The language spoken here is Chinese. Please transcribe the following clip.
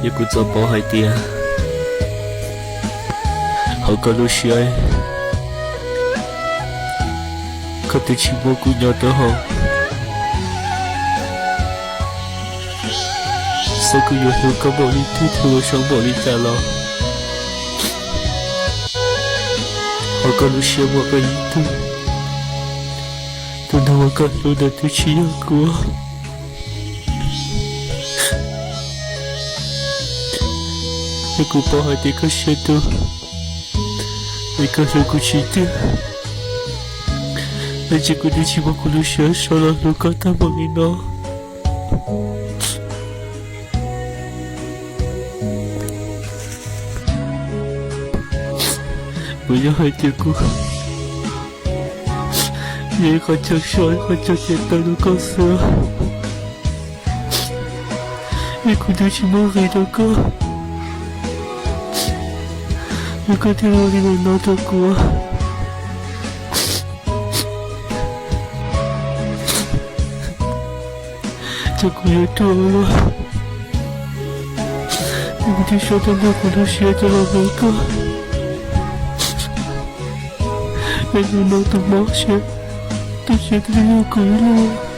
要佢做保海啲啊，好過老師哎，佢對起蘑菇鳥都好，所以有時個玻璃對住我上玻璃仔咯，好過老師我個一度，等到我感受到對起有過。你估包海啲個舌頭，你個手骨起啲，你只顧啲起蘑菇老師手咯，如果他冇你咯。不要害结果，你好像说好像简单的告诉我，你可能是莫黑的歌，你可听我里面闹的歌，这歌也多了，你不听说的那个都写的了没个？人家闹的冒险，都觉得有鬼了。